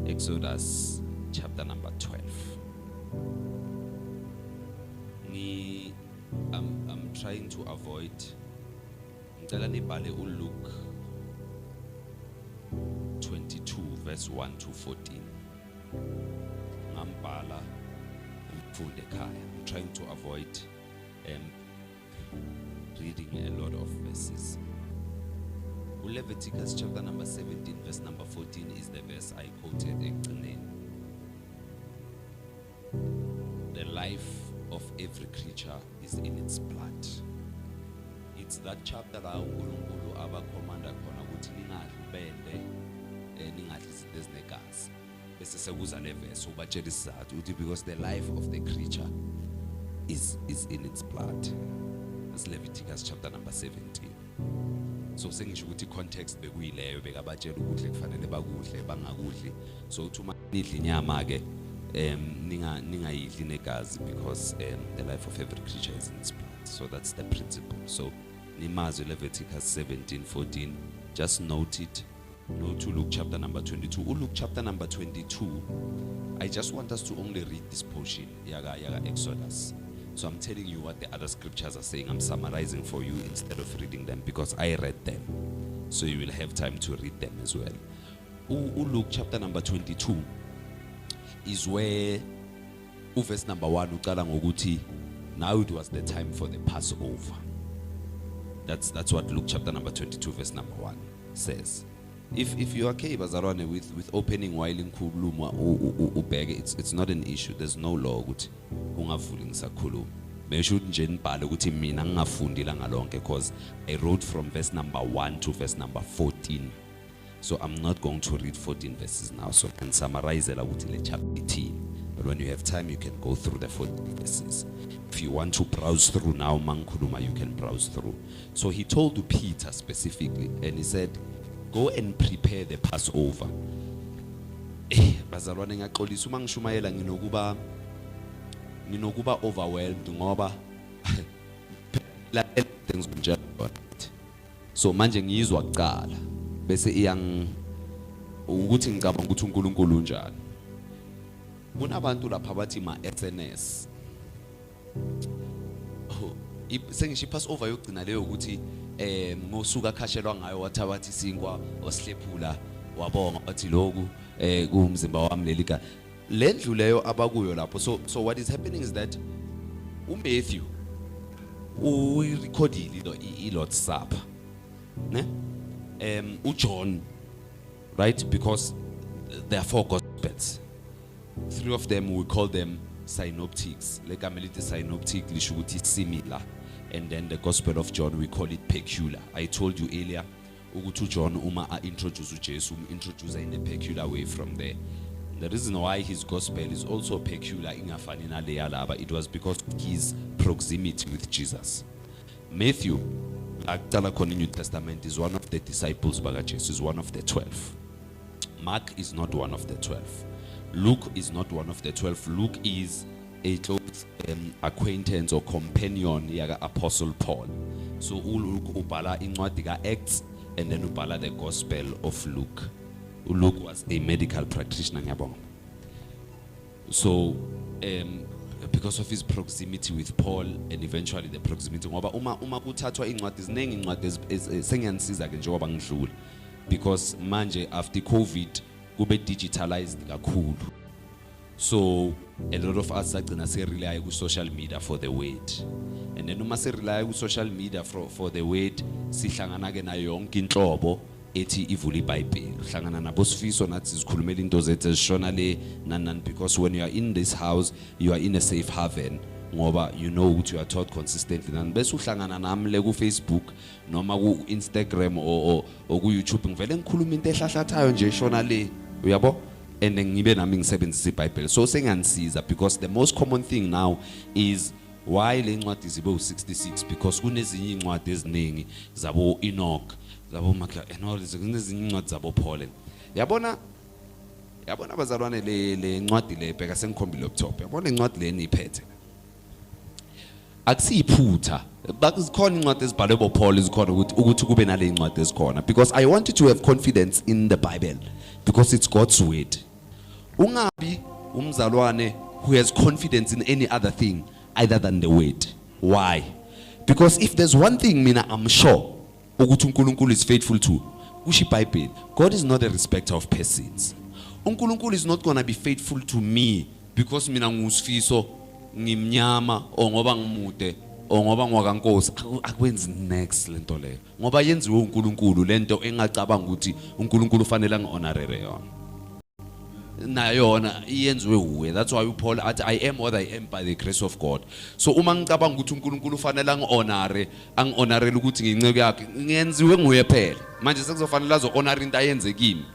Exodus chapter number 12. I'm trying to avoid Luke 22 verse 1 to 14. I'm trying to avoid reading a lot of verses. Leviticus chapter number 17 verse number 14 is the verse I quoted. The life of every creature is in its blood. It's that chapter la uNkulunkulu abakhomanda khona ukuthi ningadli bende ningadli izinto ezinegazi. Bese sekuza le verse ubatshela isizathu uthi because the life of the creature is in its blood. That's Leviticus chapter number 17. So sengisho ukuthi context bekuyileyo bekabatshela ukuthi kufanele bakudle bangakudli. So uthi uma nidla inyama ke ningayidli negazi because the life of every creature is in its blood. So that's the principle. So nimazi Leviticus 17:14, just note it. No to Luke chapter number 22. Luke chapter number 22, I just want us to only read this portion, yaga Exodus. So I'm telling you what the other scriptures are saying. I'm summarizing for you instead of reading them because I read them. So you will have time to read them as well. Luke chapter number 22 is where verse number 1 uqala ngokuthi now it was the time for the Passover. That's what Luke chapter number 22 verse number 1 says. If you are okay bazalwane with opening while inkhuluma ubheke, it's not an issue. There's no law ukuthi ungavuli ngisakhuluma. Besho nje nibhale ukuthi mina ngingafundi la ngalonke because I wrote from verse number 1 to verse number 14. So I'm not going to read 14 verses now, so I can summarize it ukuthi le chapter 18. But when you have time you can go through the 14 verses. If you want to browse through now mankhuluma, you can browse through. So he told Peter specifically and he said, go and prepare the Passover. Bazalwane ngiyaxolisa uma ngishumayela nginokuba overwhelmed ngoba la things kunjalo. So manje ngiyizwa kuqala bese iyang ukuthi ngicabanga ukuthi uNkulunkulu unjani. Kunabantu lapha bathi ma SNS. Sengisho Passover yokugcina leyo ukuthi ngosuka khashelwa ngayo wathabathi isinkwa osihlephula wabonga wathi lokhu kumzimba wami lelika lendlu leyo abakuyo lapho. So what is happening is that uMatthew urecordile iLord's Supper, ne uJohn, right, because there are 4 gospels. 3 of them we call them synoptics. Like amelite synoptic lisho ukuthi similar. And then the Gospel of John, we call it peculiar. I told you earlier, ukuthi John uma introduce uJesu, introduce in a peculiar way from there. The reason why his gospel is also peculiar ingafani naleya laba, it was because of his proximity with Jesus. Matthew, akutala khona in New Testament, is one of the disciples baka Jesus, is one of the 12. Mark is not one of the 12. Luke is not one of the 12. Luke is a close acquaintance or companion yaga Apostle Paul. So uLuke ubhala incwadi ka Acts and then ubhala the Gospel of Luke. Luke was a medical practitioner ngiyabonga. So because of his proximity with Paul and eventually the proximity ngoba uma kuthathwa incwadi ziningi incwadi sengiyanisiza ke njengoba ngidlula because manje after COVID kube digitalized kakhulu. So a lot of us agcina se rely ku social media for the word. And then uma se rely ku social media for the word sihlangana ke na yonke inhlobo ethi ivula iBhayibheli. Uhlangana nabo Sifiso nathi sikhulumela into zethu ezishona le nan because when you are in this house you are in a safe haven ngoba you know what you are taught consistently. Nan bese uhlangana nami le ku Facebook noma ku Instagram or ku YouTube ngivele ngikhuluma into ehlahlathayo nje shona le uyabo. And then ngibe nami ngisebenzisa iBhayibheli. So senganisiza because the most common thing now is why le ncwadi zibe u66 because kunezinye incwadi eziningi zabo Enoch, zabo Makla and all kunezinye incwadi zabo Paul. Yabona bazalwane le ncwadi le bheka sengikhombile laptop. Yabona incwadi le niphethe. Akusiyiphutha. Bakuzikhona incwadi ezibhalwe bo Paul izikhona ukuthi kube nale incwadi ezikhona because I want you to have confidence in the Bible because it's God's word. Ungabi umzalwane who has confidence in any other thing other than the word. Why? Because if there's one thing mina I'm sure ukuthi uNkulunkulu is faithful to, kusho iBhayibheli, God is not a respecter of persons. uNkulunkulu is not going to be faithful to me because mina ngusifiso ngimnyama or ngoba ngimude or ngoba ngwakaNkosi. Akwenzi next lento leyo ngoba yenziwe uNkulunkulu lento engacabanga ukuthi uNkulunkulu fanele angihonore yona na yona iyenziwe uwe. That's why Paul athi I am what I am by the grace of God. So uma ngicabanga ukuthi uNkulunkulu fanele angihonore ukuthi nginceke yakhe ngenziwe nguye phela manje sekuzofanele azohonora into ayenze kimi.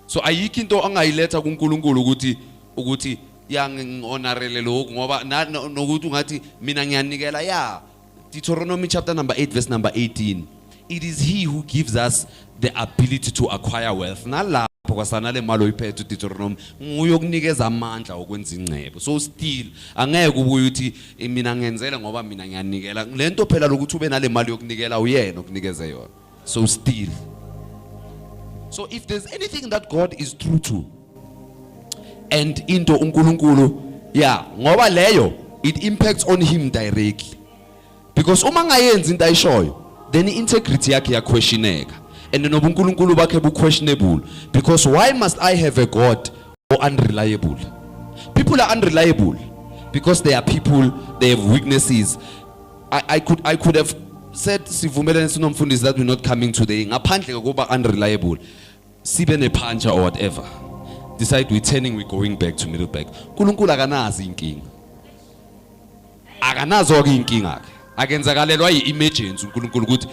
So ayikho into angayiletha kuNkulunkulu ukuthi yangihonorele lokho ngoba nokuthi ungathi mina ngiyanikela ya. Deuteronomy chapter number 8 verse number 18. It is he who gives us the ability to acquire wealth. Nalapho kwasanale malo iphethe Deuteronomy nguye okunikeza amandla okwenza ingcebo. So still angeke ubuye uthi mina ngenzele ngoba mina ngiyanikela. Lento phela lokuthi ube nale mali yokunikela uyena okunikeze yona. So still. So if there's anything that God is true to and into uNkulunkulu, yeah, ngoba leyo it impacts on him directly. Because uma ngayenzi into ayishoyo, then integrity yakhe yaquestioneka. And then uNkulunkulu bakhe bu questionable. Because why must I have a God who unreliable? People are unreliable because they are people, they have weaknesses. I could have said sivumelene sinomfundisi that we're not coming today ngaphandle kokuba unreliable sibe nephuncher or whatever, decide we're turning, we're going back to Middleburg. uNkulunkulu akanazi inkinga, akanazo ke inkinga yakhe. Akenzakalelwa yi-emergency uNkulunkulu ukuthi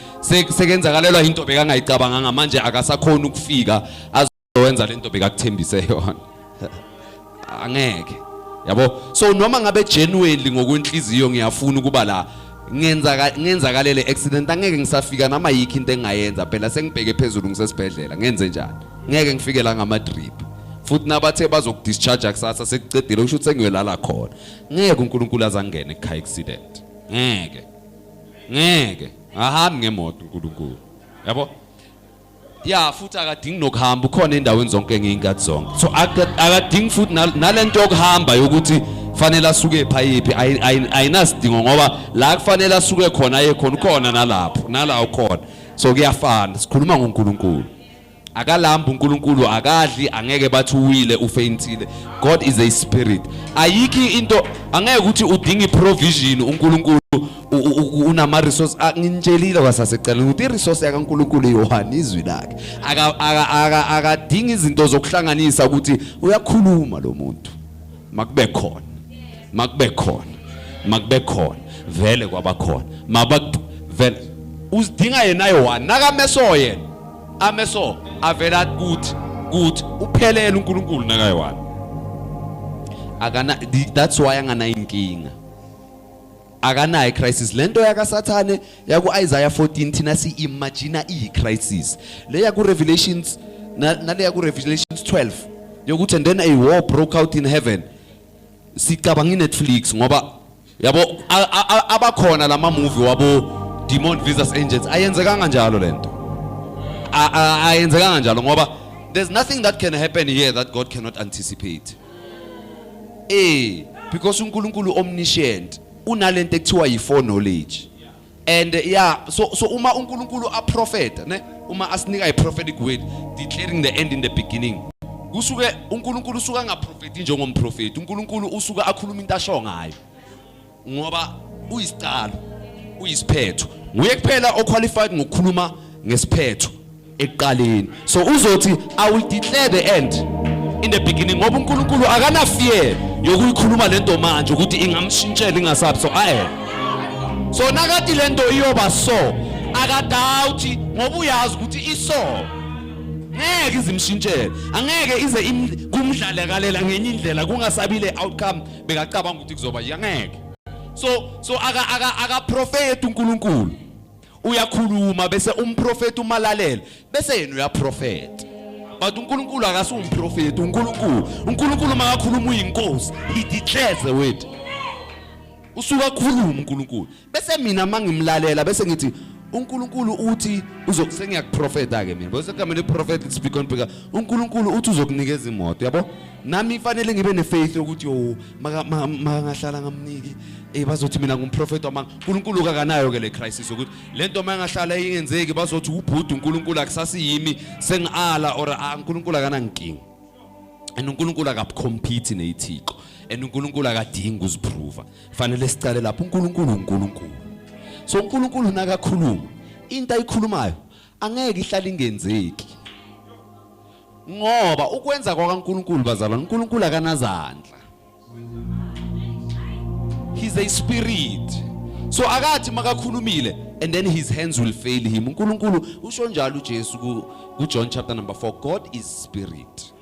sekenzakalelwa into bekangayicabanga manje akasakhona ukufika azowenza lento bekakuthembise yona. Angeke yabo. So noma ngabe genuinely ngokwenhliziyo ngiyafuna ukuba la ngenzakalele accident, angeke ngisafika nama yikho into engayenza phela sengibheke phezulu ngisesibhedlela ngenze njani, ngeke ngifike la ngama drip futhi nabathe bazokdischarge kusasa sekucedile usho ukuthi sengiyolala khona. Ngeke uNkulunkulu azangene ekhaya accident, ngeke ahambe ngemoto uNkulunkulu yabo. Yeah, futhi akadingi nokuhamba, ukhona endaweni zonke ngeinkathi zonke. So akadingi futhi nalento yokuhamba yokuthi fanele asuke ephayiphi, ayinasidingo ngoba la kufanele asuke khona ukhona nalapho nala ukhona. So kuyafana, sikhuluma ngoNkulunkulu. Akalamba uNkulunkulu, akadli, angeke bathi uwile ufeyintile. God is a spirit. Ayikho into angeke ukuthi udinga provision uNkulunkulu unama resources. Ngintshelile kwasasecela ukuthi iresource yakaNkulunkulu iyohana izwi lakhe. Akadinga izinto zokuhlanganisa ukuthi uyakhuluma lo muntu. Makube khona vele kwabakhona vele uzidinga yena yona nakameso yena ameso avela good uphelele uNkulunkulu nakayiwana akana. That's why angana inkinga, akanayo crisis. Lento yakaSathane yaku Isaiah 14 thina si imagine crisis le yaku Revelations nale yaku Revelations 12 yokuthi and then a war broke out in heaven. Sicabanga iNetflix ngoba yabo abakhona lama movie wabo demon versus angels ayenzekanga njalo lento, ayenzekanga njalo ngoba there's nothing that can happen here that God cannot anticipate. Because uNkulunkulu omniscient unalento ekuthiwa yi-foreknowledge. And yeah, so uma uNkulunkulu a prophet ne, uma asinika i-prophetic word declaring the end in the beginning, kusuke uNkulunkulu usuka ngaprofeti njengomprofeti. uNkulunkulu usuka akhuluma into asho ngayo ngoba uyisicalo, uyisiphetho, nguye kuphela oqualified ngokukhuluma ngesiphetho ekuqaleni. So uzothi I will declare the end in the beginning ngoba uNkulunkulu akana fear yokuyikhuluma lento manje ukuthi ingamshintshela ingasabi. So nakati lento iyoba so akadawuthi ngoba uyazi ukuthi iso ngeke izimshintshele, angeke ize kumdlalekalela ngenye indlela kungasabile outcome bekacabanga ukuthi kuzoba yangeke. So aka prophet uNkulunkulu uyakhuluma bese umprofeti umalalele bese yena uyaprofeta. But uNkulunkulu akasumprofeti. uNkulunkulu makakhuluma uyinkosi, he declares the word. Usuka khuluma uNkulunkulu bese mina mangimlalela bese ngithi uNkulunkulu uthi sengiyakuprofeta ke mina bese kama prophet speak on because uNkulunkulu uthi uzokunikeza imoto yabo nami fanele ngibe nefaith ukuthi yo mangahlala ngamniki bazothi mina ngumprofeti wamanga uNkulunkulu kakanayo ke le crisis ukuthi lento mangahlala ingenzeki bazothi ubhudu uNkulunkulu akusasiyimi sengiala or uNkulunkulu akanankingi and uNkulunkulu akacompete neithixo and uNkulunkulu akadingi uziprova fanele sicale lapho uNkulunkulu so uNkulunkulu nakakhuluma into ayikhulumayo angeke ihlale ingenzeki ngoba ukwenza kwaNkulunkulu bazalwane uNkulunkulu akanazandla he's a spirit so akathi makakhulumile and then his hands will fail him uNkulunkulu usho njalo uJesu ku John chapter number 4 God is spirit.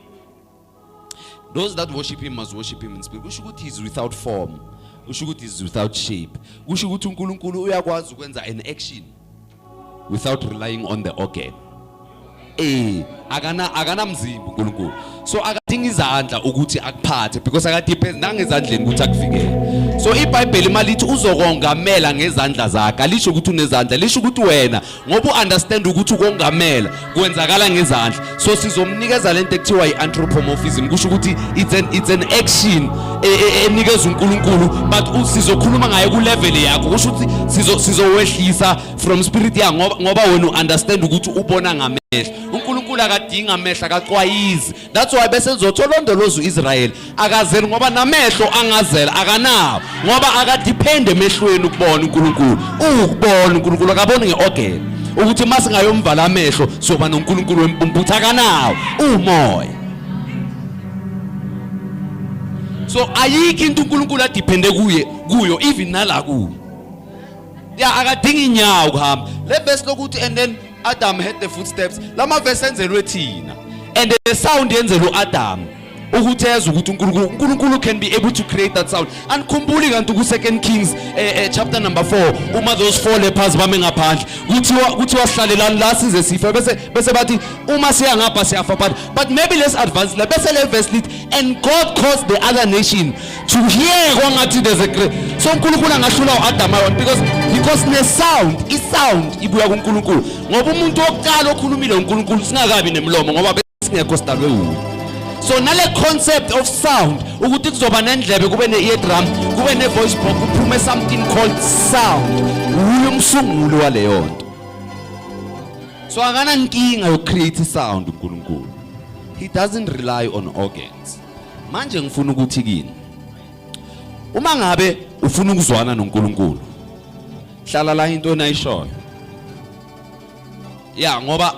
Those that worship him must worship him in spirit. Kusho ukuthi he is without form. Kusho ukuthi he is without shape. Kusho ukuthi uNkulunkulu uyakwazi ukwenza an action without relying on the organ. Akana mzimba uNkulunkulu. So akadinga izandla ukuthi akuphathe because akadepends nangezandleni ukuthi akufikele. So iBhayibheli malithi uzokongamela ngezandla zakhe. Alisho ukuthi unezandla, lisho ukuthi wena ngoba uunderstand ukuthi ukongamela kwenzakala ngezandla. So sizomnikeza lento ekuthiwa ianthropomorphism. Kusho ukuthi it's an action enikeza uNkulunkulu but sizokhuluma ngaye ku level yakho. Kusho ukuthi sizowehlisa from spirit yakho ngoba wena uunderstand ukuthi ubona ngamehlo. uNkulunkulu akadinga amehlo akaqwayizi. That's why bese ngizotholondoloza uIsrael akazeli ngoba namehlo angazela akanawo ngoba akadepende emehlweni ukubona uNkulunkulu. Ukubona uNkulunkulu akaboni ngeorgan ukuthi mase ngayomvala amehlo soba noNkulunkulu wempumputhe akanawo umoya. So ayikho into uNkulunkulu adepende kuyo even nala kuyo. Akadinga inyawo kuhamba. Le verse lokuthi and then Adam heard the footsteps. Lama verse enzelwe thina. And the sound yenzelwe uAdam. Ukuthi eza ukuthi uNkulunkulu can be able to create that sound. And khumbuli kanti ku 2 Kings chapter number 4 uma those 4 lepers bame ngaphandle kuthi wasihlalelani la size sifa bese bathi uma siya ngapha siyafa but maybe let's advance la bese le verse lit and God caused the other nation to hear kwangathi there's a great so uNkulunkulu angahlula uAdam because ne sound isound ibuya kuNkulunkulu ngoba umuntu oqala okhulumile uNkulunkulu singakabi nemlomo ngoba besingekho sidalwe uwo. So nale concept of sound ukuthi kuzoba nendlebe kube ne-eardrum kube ne-voice box kuphume something called sound uyo umsunguli waleyo nto. So akana nkinga yo create sound uNkulunkulu. He doesn't rely on organs. Manje ngifuna ukuthi kini uma ngabe ufuna ukuzwana noNkulunkulu hlala la into onayishoyo ngoba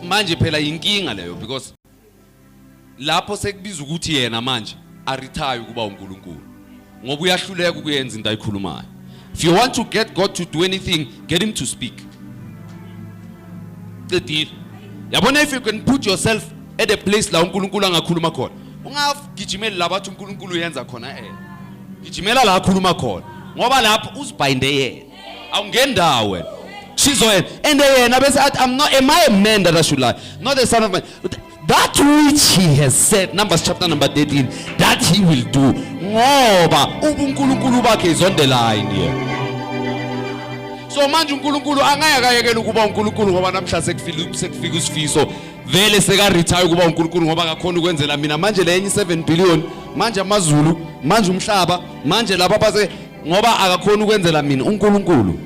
manje phela inkinga leyo because lapho sekubiza ukuthi yena manje aretire kuba uNkulunkulu ngoba uyahluleka ukuyenza into ayikhulumayo. If you want to get God to do anything, get him to speak. The deal. Yabona if you can put yourself at a place la uNkulunkulu angakhuluma khona ungagijimeli labathi uNkulunkulu uyenza khona gijimela la akhuluma khona ngoba lapho uzibhayinde yena awungendawo wena sizoyena and yena bese athi am I a man that I should lie, not the son of man. That which he has said, Numbers chapter number 13, that he will do. Ngoba uNkulunkulu bakhe is on the line here. So manje uNkulunkulu angayakayekela ukuba uNkulunkulu ngoba namhla sekufika usifiso vele seka retire kuba uNkulunkulu ngoba akakhona ukwenzela mina manje le enye 7 billion manje amazulu manje umhlaba manje lapha base ngoba akakhona ukwenzela mina uNkulunkulu.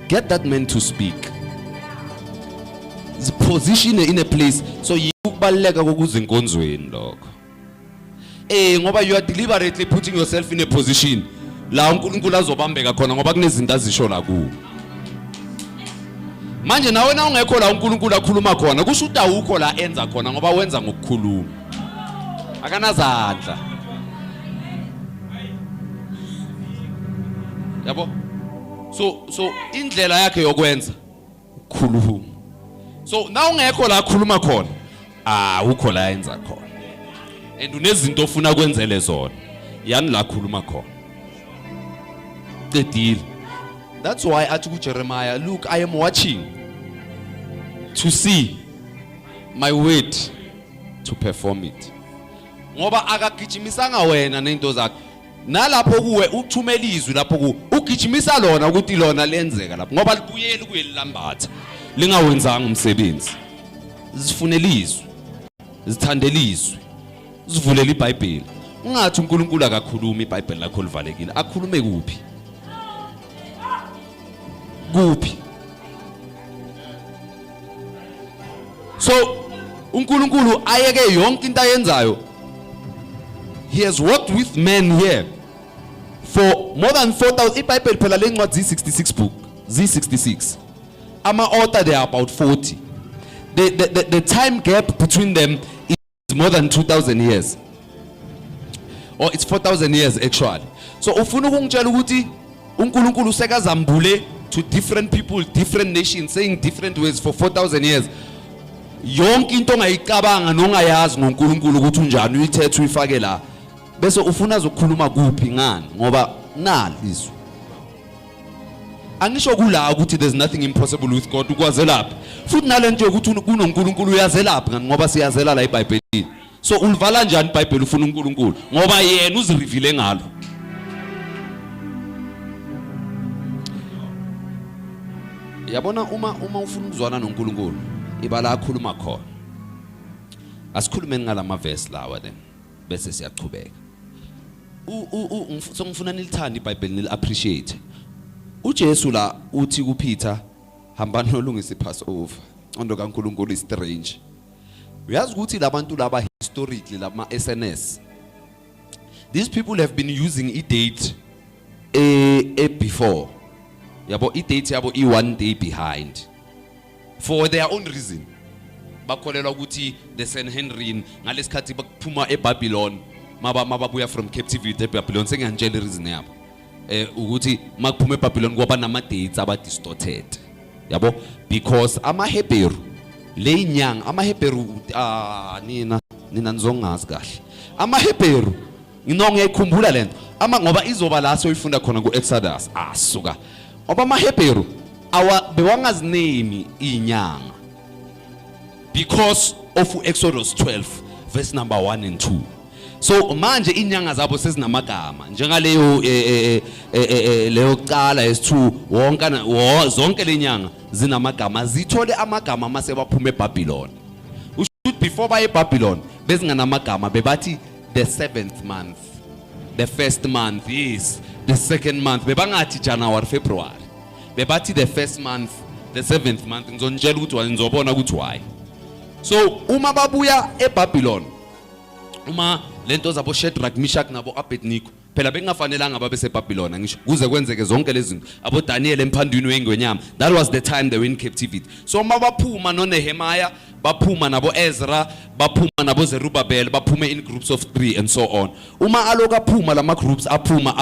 Get that man to speak. The position in a place so ukubaleka kokuzinkonzweni lokho ngoba you are deliberately putting yourself in a position la uNkulunkulu azobambeka khona ngoba kunezinto azisho la ku manje nawe na ungekho la uNkulunkulu akhuluma khona kusho ukuthi awukho la enza khona ngoba wenza ngokukhuluma akanazandla yabo so indlela yakhe yokwenza ukukhuluma. So na ungekho la akhuluma khona ukho la yenza khona and unezinto ofuna kwenzele zona yani la khuluma khona. The deal. That's why athi kuJeremiah, look, I am watching to see my word to perform it. Ngoba akagijimisanga wena nento zakhe nalapho kuwe ukuthumela izwi lapho ku ugijimisa lona ukuthi lona lenzeka lapho ngoba libuyeli kuyelilambatha lingawenzanga umsebenzi. Zifunela izwi, zithandela izwi, zivulela iBhayibheli. Ungathi uNkulunkulu akakhulumi iBhayibheli lakho livalekile. Akhulume kuphi? Kuphi? So uNkulunkulu ayeke yonke into ayenzayo. He has worked with men here for more than 4,000. iBhayibheli phela lencwadi zi66 book, zi66. Ama author there are about 40. The time gap between them is more than 2,000 years. Or it's 4,000 years actually. So ufuna ukungitshela ukuthi uNkulunkulu sekazambule to different people, different nations, saying different ways for 4,000 years. Yonke into ongayicabanga nongayazi ngoNkulunkulu ukuthi unjani uyithethe uyifake la. Bese ufuna zokukhuluma kuphi ngani ngoba nali izwi. Angisho kula ukuthi there's nothing impossible with God ukwazelapha. Futhi nalento yokuthi kunoNkulunkulu uyazelapha ngani ngoba siyazela la eBhayibhelini. So ulivala njani iBhayibheli ufuna uNkulunkulu ngoba yena uzireveal ngalo. Yabona uma ufuna ukuzwana noNkulunkulu ibala akhuluma khona. Asikhulumeni ngalama verse lawa then bese siyachubeka. So ngifuna nilithande iBhayibheli nil appreciate. uJesu la uthi kuPeter hamba nolungisa iPassover. Ondo kaNkulunkulu is strange. Uyazi ukuthi labantu laba historically lama SNS. These people have been using a date before. Yabo I date yabo I 1 day behind. For their own reason. Bakholelwa ukuthi the Sanhedrin ngalesikhathi bakuphuma eBabylon mababuya from captivity eBabylon sengiyantshela reason yabo. Ukuthi makuphuma eBabylon ngoba nama dates aba distorted. Yabo because amaHebrew leyinyanga amaHebrew nina nizongazi kahle. AmaHebrew nginongiyikhumbula lento ngoba izoba la soyifunda khona kuExodus asuka. Ngoba amaHebrew bewangazinemi inyanga because of Exodus 12 verse number 1 and 2. So manje inyanga zabo sezinamagama njengaleyo leyo cala S2 wonke zonke lenyanga zinamagama zithole amagama mase baphuma eBabylon. Ushoot before baye eBabylon bezinganamagama bebathi the 7th month, the first month, yes, the second month bebangathi January February bebathi the first month, the 7th month. Ngizonitshela ukuthi nizobona ukuthi why. So uma babuya eBabylon uma lento zabo Shadrach, Meshach nabo Abednego phela bengafanelanga babe seBabylon ngisho kuze kwenzeke zonke lezi zinto abo Daniel emphandweni wengwenyama. That was the time they were in captivity. So uma baphuma no Nehemiah baphuma nabo Ezra baphuma nabo Zerubbabel baphuma in groups of 3 and so on. Uma aloka phuma lama groups aphuma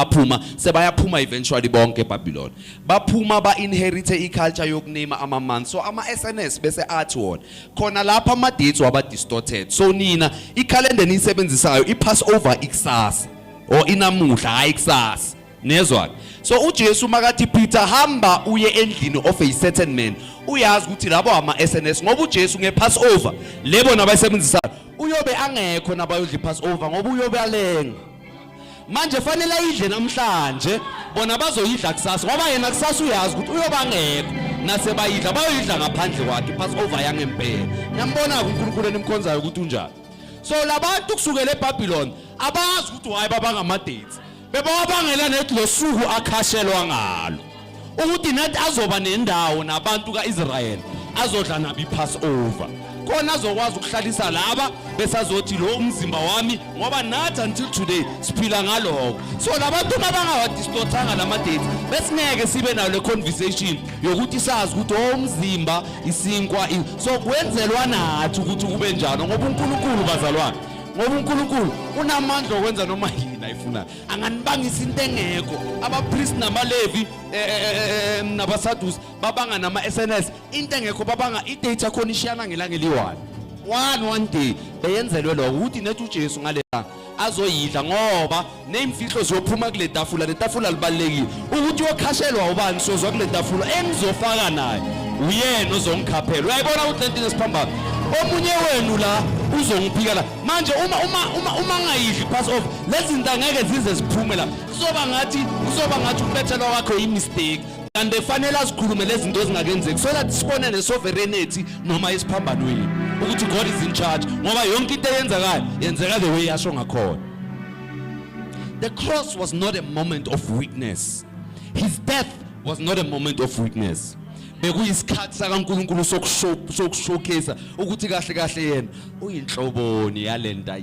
sebayaphuma eventually bonke eBabylon. Baphuma ba inherite iculture yokunema ama months. So ama SNS bese athi wona khona lapha ama dates waba distorted. So nina ikhalenda nisebenzisayo iPassover ikusasa or inamuhla hayi kusasa. Nezwa. So uJesu makathi Peter hamba uye endlini of a certain man. Uyazi ukuthi labo ama SNS ngoba uJesu ngePassover lebo nabayisebenzisayo uyobe angekho nabayodla iPassover ngoba uyobe alenga. Manje fanele ayidle namhlanje bona bazoyidla kusasa ngoba yena kusasa uyazi ukuthi uyobe angekho nasebayidla bayoyidla ngaphandle kwakhe iPassover yangempela. Ngiyambona uNkulunkulu enimkhonzayo ukuthi unjani. So labantu kusukela eBabylon abazi ukuthi hayi babangama dates bebawabangela nethi losuku akhashelwa ngalo ukuthi nathi azoba nendawo nabantu kaIsrael azodla nabo iPassover khona azokwazi ukuhlalisa laba besazothi lo umzimba wami ngoba nathi until today siphila ngaloko. So labantu mabangawadistortanga lama dates besingeke sibe nayo le conversation yokuthi sazi ukuthi umzimba isinkwa. So kwenzelwa nathi ukuthi kube njalo ngoba uNkulunkulu bazalwane ngoba uNkulunkulu unamandla okwenza noma yini ayifuna. Anganibangisa into engekho. Abapriest namaLevi nabaSaddusi babanga nama SNS into engekho babanga idate yakhona ishiyana ngelanga eli1 one day beyenzelwe lo ukuthi nethi uJesu ngale azoyidla ngoba nemfihlo ziyophuma kule tafula. Le tafula libalekile ukuthi yokhashelwa ubani sozwa kule tafula engizofaka naye uyena ozongikhaphela. Uyayibona ukuthi lento esiphambana omunye wenu la uzongiphika la manje uma ngayidli Passover lezi zinto angeke zize ziphume la kuzoba ngathi ukubethelwa kwakho imistake kanti efanele asikhulume lezi zinto ezingakenzeki so that sibone nesovereignty noma isiphambanweni ukuthi God is in charge ngoba yonke into eyenzekayo yenzeka the way yasho ngakhona. The cross was not a moment of weakness. His death was not a moment of weakness. Bekuyisikhathi sakaNkulunkulu sokushowcase ukuthi kahle kahle yena uyinhloboni yalenta